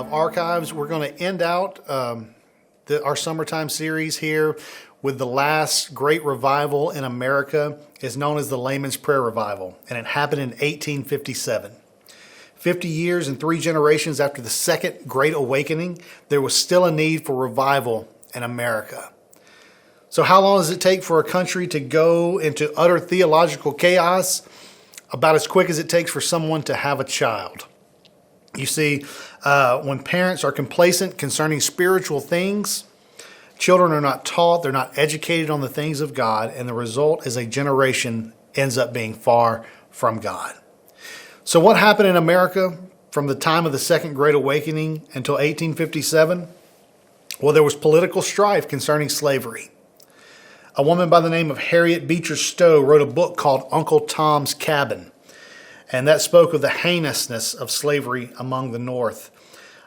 of Archives. We're going to end out our summertime series here with the last great revival in America. Is known as the Layman's Prayer Revival, and it happened in 1857. 50 years and 3 generations after the Second Great Awakening, there was still a need for revival in America. So how long does it take for a country to go into utter theological chaos? About as quick as it takes for someone to have a child. You see, when parents are complacent concerning spiritual things, children are not taught, they're not educated on the things of God, and the result is a generation ends up being far from God. So what happened in America from the time of the Second Great Awakening until 1857? Well, there was political strife concerning slavery. A woman by the name of Harriet Beecher Stowe wrote a book called Uncle Tom's Cabin, and that spoke of the heinousness of slavery among the North.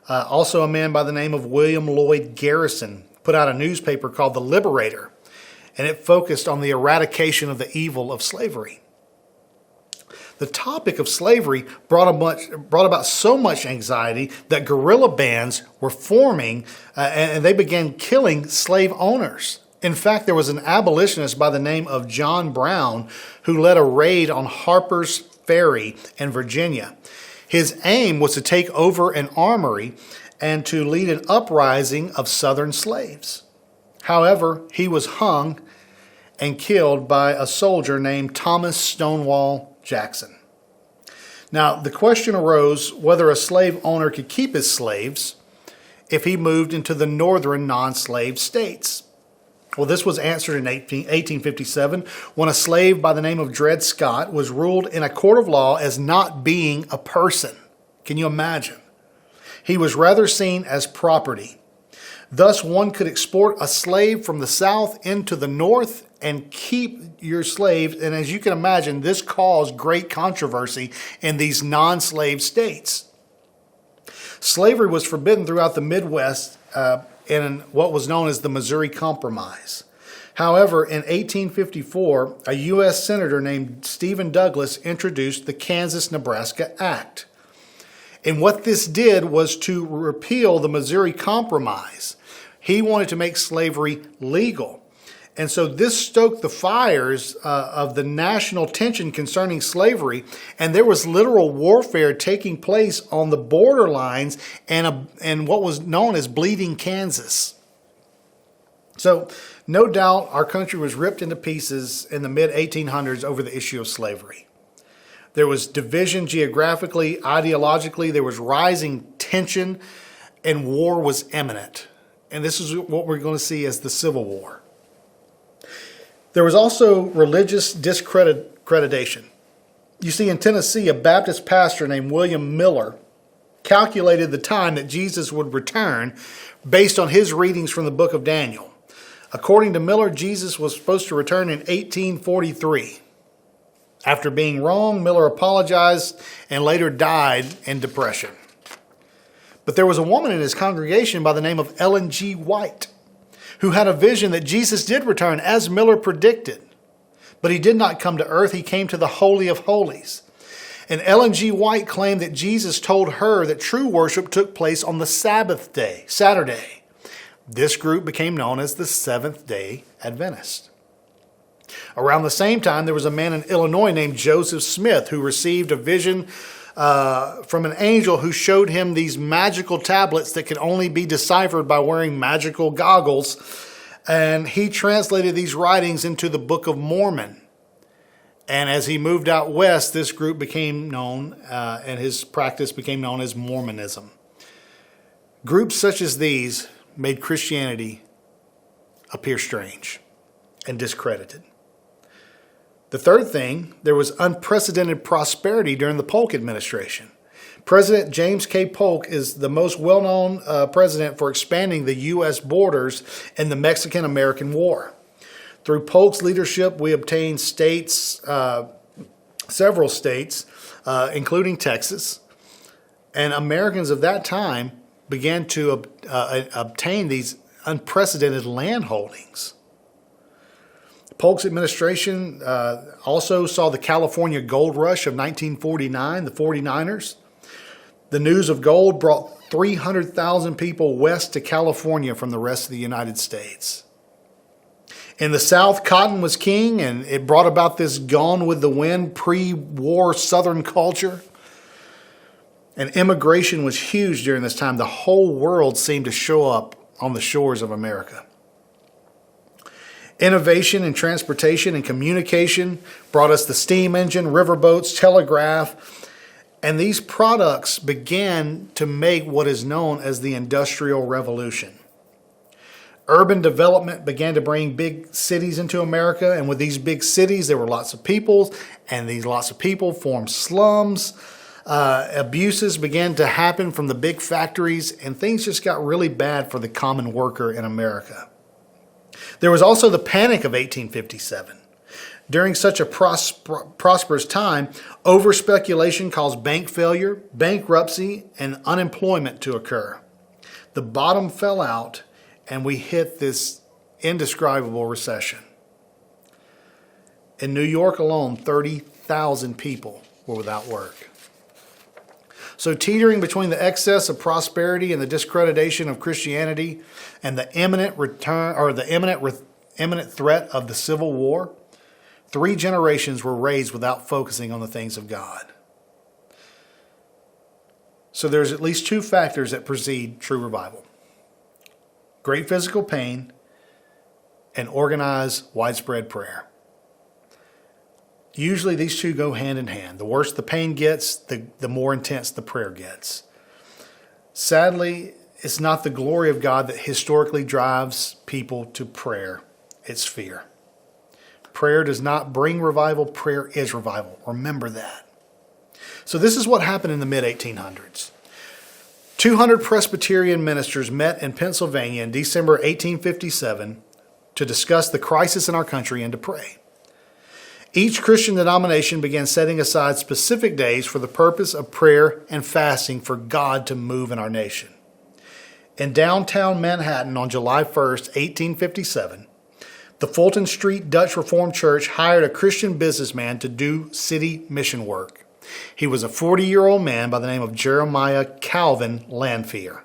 Also, a man by the name of William Lloyd Garrison put out a newspaper called The Liberator, and it focused on the eradication of the evil of slavery. The topic of slavery brought about so much anxiety that guerrilla bands were forming and they began killing slave owners. In fact, there was an abolitionist by the name of John Brown who led a raid on Harper's Ferry in Virginia. His aim was to take over an armory and to lead an uprising of Southern slaves. However, he was hung and killed by a soldier named Thomas Stonewall Jackson. Now, the question arose whether a slave owner could keep his slaves if he moved into the northern non-slave states. Well, this was answered in 1857 when a slave by the name of Dred Scott was ruled in a court of law as not being a person. Can you imagine? He was rather seen as property. Thus, one could export a slave from the south into the north and keep your slave. And as you can imagine, this caused great controversy in these non-slave states. Slavery was forbidden throughout the Midwest in what was known as the Missouri Compromise. However, in 1854, a U.S. Senator named Stephen Douglas introduced the Kansas-Nebraska Act. And what this did was to repeal the Missouri Compromise. He wanted to make slavery legal. And so this stoked the fires of the national tension concerning slavery, and there was literal warfare taking place on the borderlines and what was known as Bleeding Kansas. So no doubt our country was ripped into pieces in the mid-1800s over the issue of slavery. There was division geographically, ideologically, there was rising tension, and war was imminent. And this is what we're going to see as the Civil War. There was also religious discreditation. You see, in Tennessee, a Baptist pastor named William Miller calculated the time that Jesus would return based on his readings from the book of Daniel. According to Miller, Jesus was supposed to return in 1843. After being wrong, Miller apologized and later died in depression. But there was a woman in his congregation by the name of Ellen G. White, who had a vision that Jesus did return as Miller predicted. But he did not come to earth, he came to the Holy of Holies. And Ellen G. White claimed that Jesus told her that true worship took place on the Sabbath day, Saturday. This group became known as the Seventh-day Adventist. Around the same time, there was a man in Illinois named Joseph Smith who received a vision from an angel who showed him these magical tablets that could only be deciphered by wearing magical goggles. And he translated these writings into the Book of Mormon. And as he moved out west, this group became known, and his practice became known as Mormonism. Groups such as these made Christianity appear strange and discredited. The third thing, there was unprecedented prosperity during the Polk administration. President James K. Polk is the most well-known president for expanding the U.S. borders in the Mexican-American War. Through Polk's leadership, we obtained states, several states, including Texas, and Americans of that time began to obtain these unprecedented land holdings. Polk's administration also saw the California gold rush of 1949, the 49ers. The news of gold brought 300,000 people west to California from the rest of the United States. In the South, cotton was king, and it brought about this gone with the wind pre-war Southern culture. And immigration was huge during this time. The whole world seemed to show up on the shores of America. Innovation in transportation and communication brought us the steam engine, riverboats, telegraph, and these products began to make what is known as the Industrial Revolution. Urban development began to bring big cities into America, and with these big cities, there were lots of people, and these lots of people formed slums. Abuses began to happen from the big factories, and things just got really bad for the common worker in America. There was also the Panic of 1857. During such a prosperous time, over-speculation caused bank failure, bankruptcy, and unemployment to occur. The bottom fell out, and we hit this indescribable recession. In New York alone, 30,000 people were without work. So teetering between the excess of prosperity and the discreditation of Christianity and the imminent threat of the Civil War, 3 generations were raised without focusing on the things of God. So there's at least 2 factors that precede true revival: great physical pain and organized, widespread prayer. Usually these 2 go hand in hand. The worse the pain gets, the more intense the prayer gets. Sadly, it's not the glory of God that historically drives people to prayer. It's fear. Prayer does not bring revival. Prayer is revival. Remember that. So this is what happened in the mid-1800s. 200 Presbyterian ministers met in Pennsylvania in December 1857 to discuss the crisis in our country and to pray. Each Christian denomination began setting aside specific days for the purpose of prayer and fasting for God to move in our nation. In downtown Manhattan on July 1st, 1857, the Fulton Street Dutch Reformed Church hired a Christian businessman to do city mission work. He was a 40-year-old man by the name of Jeremiah Calvin Lanphier.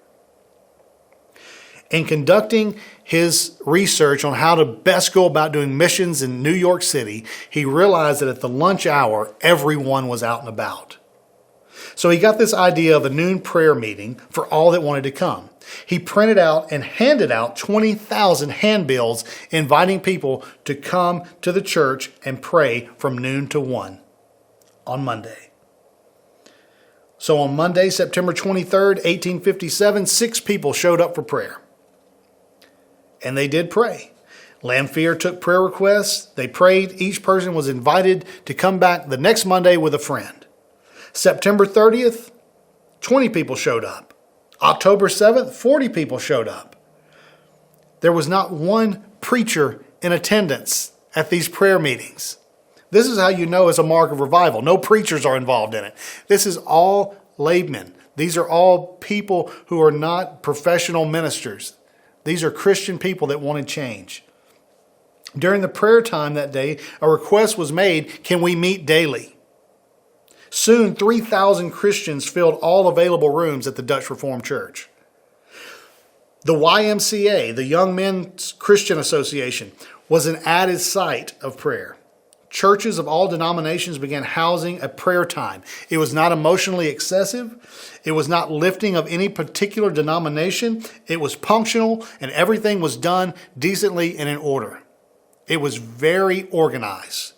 In conducting his research on how to best go about doing missions in New York City, he realized that at the lunch hour, everyone was out and about. So he got this idea of a noon prayer meeting for all that wanted to come. He printed out and handed out 20,000 handbills inviting people to come to the church and pray from noon to 1 on Monday. So on Monday, September 23rd, 1857, 6 people showed up for prayer. And they did pray. Lanphier took prayer requests. They prayed. Each person was invited to come back the next Monday with a friend. September 30th, 20 people showed up. October 7th, 40 people showed up. There was not one preacher in attendance at these prayer meetings. This is how you know it's a mark of revival. No preachers are involved in it. This is all laymen. These are all people who are not professional ministers. These are Christian people that wanted change. During the prayer time that day, a request was made, can we meet daily? Soon, 3,000 Christians filled all available rooms at the Dutch Reformed Church. The YMCA, the Young Men's Christian Association, was an added site of prayer. Churches of all denominations began housing a prayer time. It was not emotionally excessive. It was not lifting of any particular denomination. It was punctual, and everything was done decently and in order. It was very organized.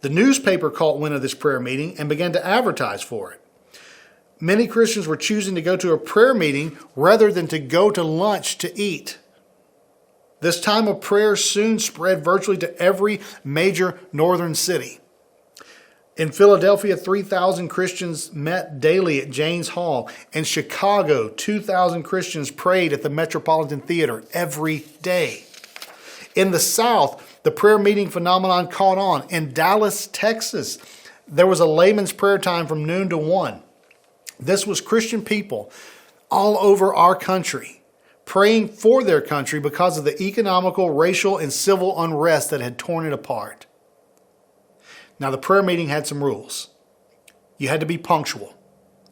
The newspaper caught wind of this prayer meeting and began to advertise for it. Many Christians were choosing to go to a prayer meeting rather than to go to lunch to eat. This time of prayer soon spread virtually to every major northern city. In Philadelphia, 3,000 Christians met daily at Janes Hall. In Chicago, 2,000 Christians prayed at the Metropolitan Theater every day. In the South, the prayer meeting phenomenon caught on. In Dallas, Texas, there was a layman's prayer time from noon to 1. This was Christian people all over our country praying for their country because of the economical, racial, and civil unrest that had torn it apart. Now, the prayer meeting had some rules. You had to be punctual.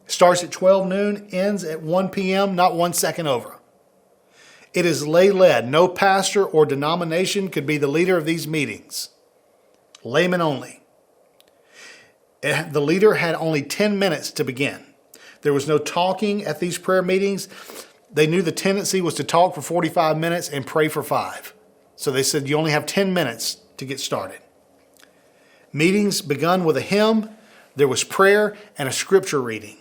Starts at 12 noon, ends at 1 p.m., not 1 second over. It is lay-led. No pastor or denomination could be the leader of these meetings. Layman only. The leader had only 10 minutes to begin. There was no talking at these prayer meetings. They knew the tendency was to talk for 45 minutes and pray for 5. So they said you only have 10 minutes to get started. Meetings begun with a hymn. There was prayer and a scripture reading.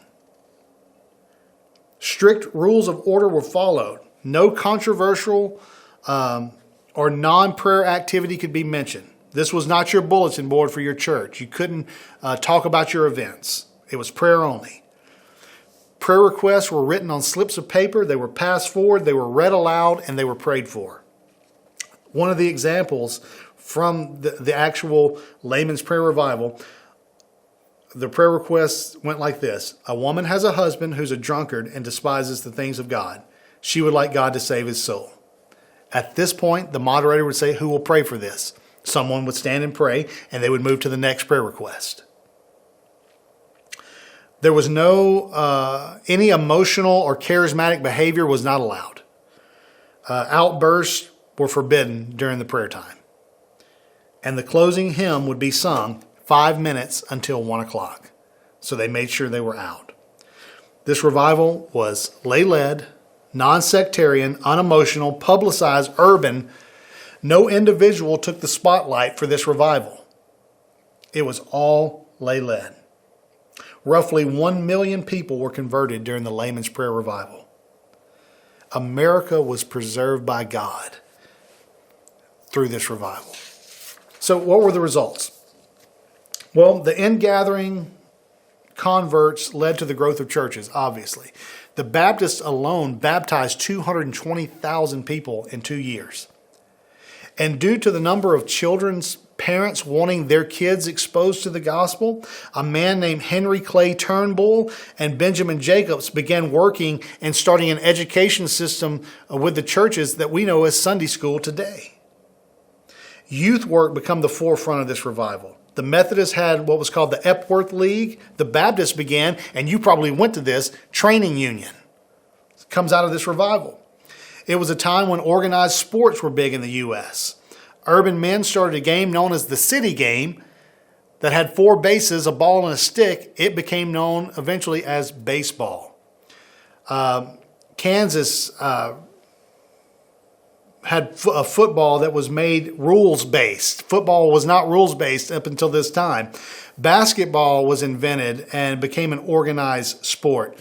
Strict rules of order were followed. No controversial or non-prayer activity could be mentioned. This was not your bulletin board for your church. You couldn't talk about your events. It was prayer only. Prayer requests were written on slips of paper. They were passed forward. They were read aloud, and they were prayed for. One of the examples from the actual Layman's Prayer Revival, the prayer requests went like this. A woman has a husband who's a drunkard and despises the things of God. She would like God to save his soul. At this point, the moderator would say, who will pray for this? Someone would stand and pray, and they would move to the next prayer request. There was any emotional or charismatic behavior was not allowed. Outbursts were forbidden during the prayer time. And the closing hymn would be sung 5 minutes until 1 o'clock. So they made sure they were out. This revival was lay-led, non-sectarian, unemotional, publicized, urban. No individual took the spotlight for this revival. It was all lay-led. Roughly 1 million people were converted during the Layman's Prayer Revival. America was preserved by God through this revival. So what were the results? Well, the ingathering converts led to the growth of churches, obviously. The Baptists alone baptized 220,000 people in 2 years. And due to the number of children's parents wanting their kids exposed to the gospel, a man named Henry Clay Turnbull and Benjamin Jacobs began working and starting an education system with the churches that we know as Sunday school today. Youth work became the forefront of this revival. The Methodists had what was called the Epworth League. The Baptists began, and you probably went to this, training union. It comes out of this revival. It was a time when organized sports were big in the U.S. Urban men started a game known as the city game that had 4 bases, a ball, and a stick. It became known eventually as baseball. Kansas had a football that was made rules-based. Football was not rules-based up until this time. Basketball was invented and became an organized sport.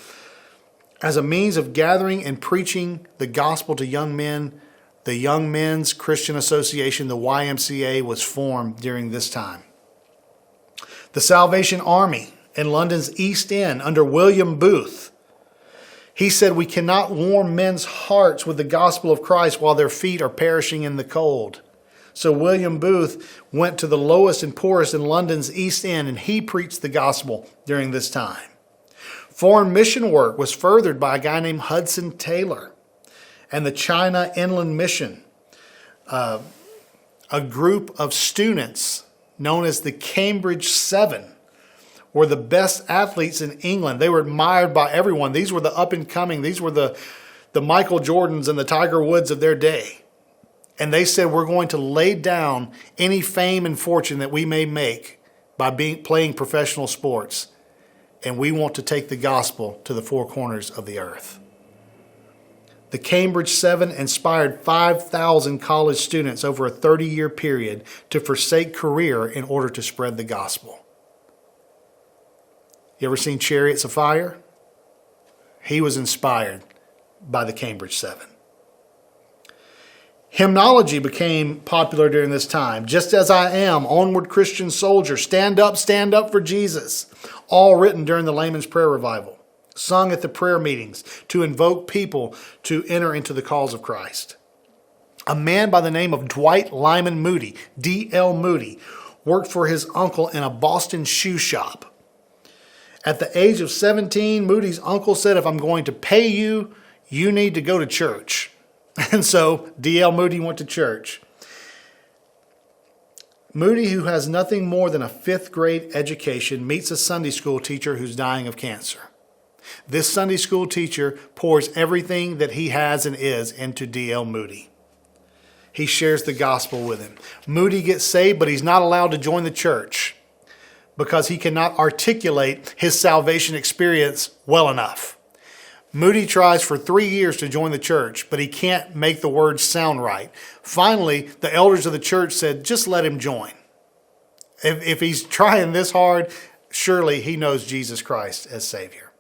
As a means of gathering and preaching the gospel to young men, the Young Men's Christian Association, the YMCA, was formed during this time. The Salvation Army in London's East End under William Booth. He said, we cannot warm men's hearts with the gospel of Christ while their feet are perishing in the cold. So William Booth went to the lowest and poorest in London's East End, and he preached the gospel during this time. Foreign mission work was furthered by a guy named Hudson Taylor and the China Inland Mission, a group of students known as the Cambridge 7 were the best athletes in England. They were admired by everyone. These were the up-and-coming. These were the Michael Jordans and the Tiger Woods of their day. And they said, we're going to lay down any fame and fortune that we may make by playing professional sports. And we want to take the gospel to the 4 corners of the earth. The Cambridge 7 inspired 5,000 college students over a 30-year period to forsake career in order to spread the gospel. You ever seen Chariots of Fire? He was inspired by the Cambridge 7. Hymnology became popular during this time. Just as I am, onward Christian soldier, stand up for Jesus. All written during the Layman's Prayer Revival. Sung at the prayer meetings to invoke people to enter into the cause of Christ. A man by the name of Dwight Lyman Moody, D.L. Moody, worked for his uncle in a Boston shoe shop. At the age of 17, Moody's uncle said, if I'm going to pay you, you need to go to church. And so D.L. Moody went to church. Moody, who has nothing more than a 5th grade education, meets a Sunday school teacher who's dying of cancer. This Sunday school teacher pours everything that he has and is into D.L. Moody. He shares the gospel with him. Moody gets saved, but he's not allowed to join the church because he cannot articulate his salvation experience well enough. Moody tries for 3 years to join the church, but he can't make the words sound right. Finally, the elders of the church said, just let him join. If he's trying this hard, surely he knows Jesus Christ as Savior.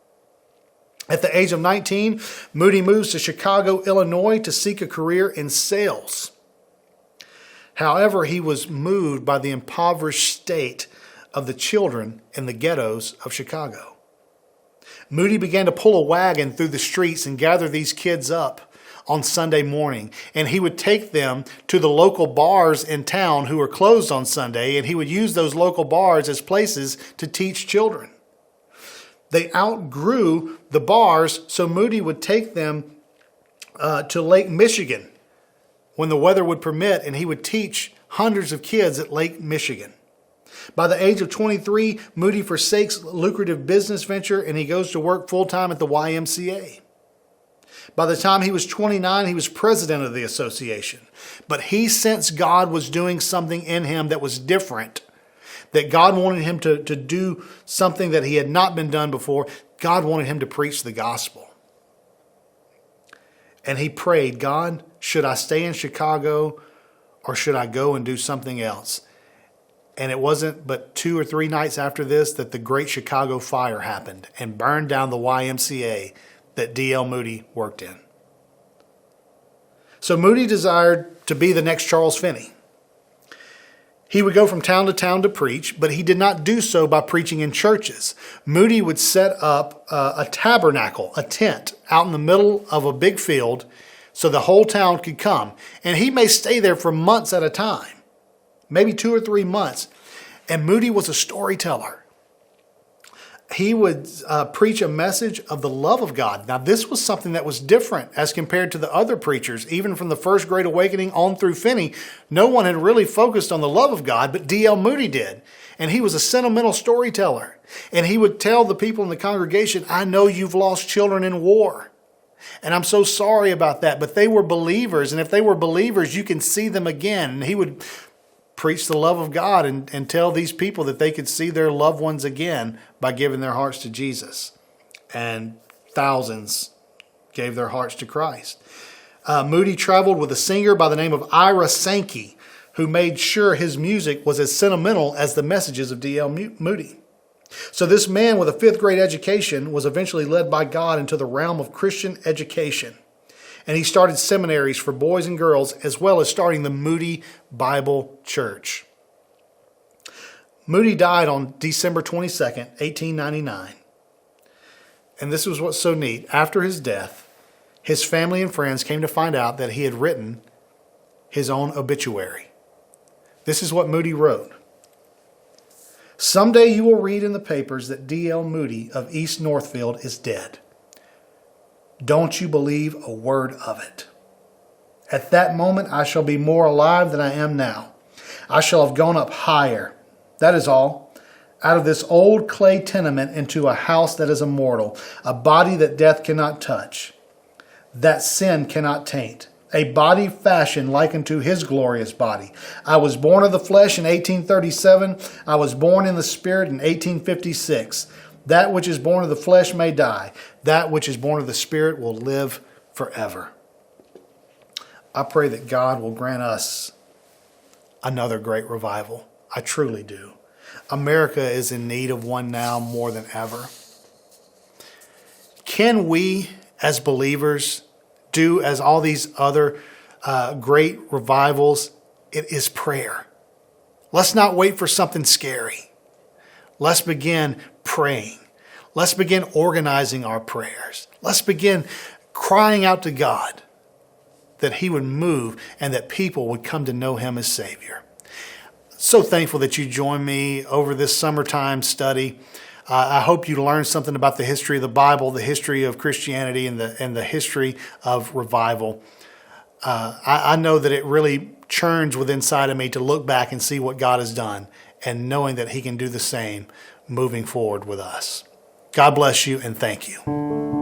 At the age of 19, Moody moves to Chicago, Illinois to seek a career in sales. However, he was moved by the impoverished state of the children in the ghettos of Chicago. Moody began to pull a wagon through the streets and gather these kids up on Sunday morning. And he would take them to the local bars in town who were closed on Sunday, and he would use those local bars as places to teach children. They outgrew the bars, so Moody would take them to Lake Michigan when the weather would permit, and he would teach hundreds of kids at Lake Michigan. By the age of 23, Moody forsakes lucrative business venture and he goes to work full-time at the YMCA. By the time he was 29, he was president of the association. But he sensed God was doing something in him that was different, that God wanted him to do something that he had not been done before. God wanted him to preach the gospel. And he prayed, God, should I stay in Chicago or should I go and do something else? And it wasn't but 2 or 3 nights after this that the Great Chicago Fire happened and burned down the YMCA that D.L. Moody worked in. So Moody desired to be the next Charles Finney. He would go from town to town to preach, but he did not do so by preaching in churches. Moody would set up a tabernacle, a tent, out in the middle of a big field so the whole town could come. And he may stay there for months at a time, maybe 2 or 3 months. And Moody was a storyteller. He would preach a message of the love of God. Now, this was something that was different as compared to the other preachers. Even from the First Great Awakening on through Finney, no one had really focused on the love of God, but D.L. Moody did. And he was a sentimental storyteller. And he would tell the people in the congregation, I know you've lost children in war. And I'm so sorry about that. But they were believers. And if they were believers, you can see them again. And he would preach the love of God and tell these people that they could see their loved ones again by giving their hearts to Jesus. And thousands gave their hearts to Christ. Moody traveled with a singer by the name of Ira Sankey, who made sure his music was as sentimental as the messages of D.L. Moody. So this man with a 5th grade education was eventually led by God into the realm of Christian education. And he started seminaries for boys and girls, as well as starting the Moody Bible Church. Moody died on December 22nd, 1899. And this was what's so neat. After his death, his family and friends came to find out that he had written his own obituary. This is what Moody wrote. Someday you will read in the papers that D.L. Moody of East Northfield is dead. Don't you believe a word of it. At that moment, I shall be more alive than I am now. I shall have gone up higher. That is all. Out of this old clay tenement into a house that is immortal, a body that death cannot touch, that sin cannot taint, a body fashioned like unto his glorious body. I was born of the flesh in 1837. I was born in the spirit in 1856. That which is born of the flesh may die. That which is born of the Spirit will live forever. I pray that God will grant us another great revival. I truly do. America is in need of one now more than ever. Can we, as believers, do as all these other great revivals? It is prayer. Let's not wait for something scary. Let's begin praying. Let's begin organizing our prayers. Let's begin crying out to God that he would move and that people would come to know him as Savior. So thankful that you joined me over this summertime study. I hope you learned something about the history of the Bible, the history of Christianity, and the history of revival. I know that it really churns within inside of me to look back and see what God has done and knowing that he can do the same moving forward with us. God bless you and thank you.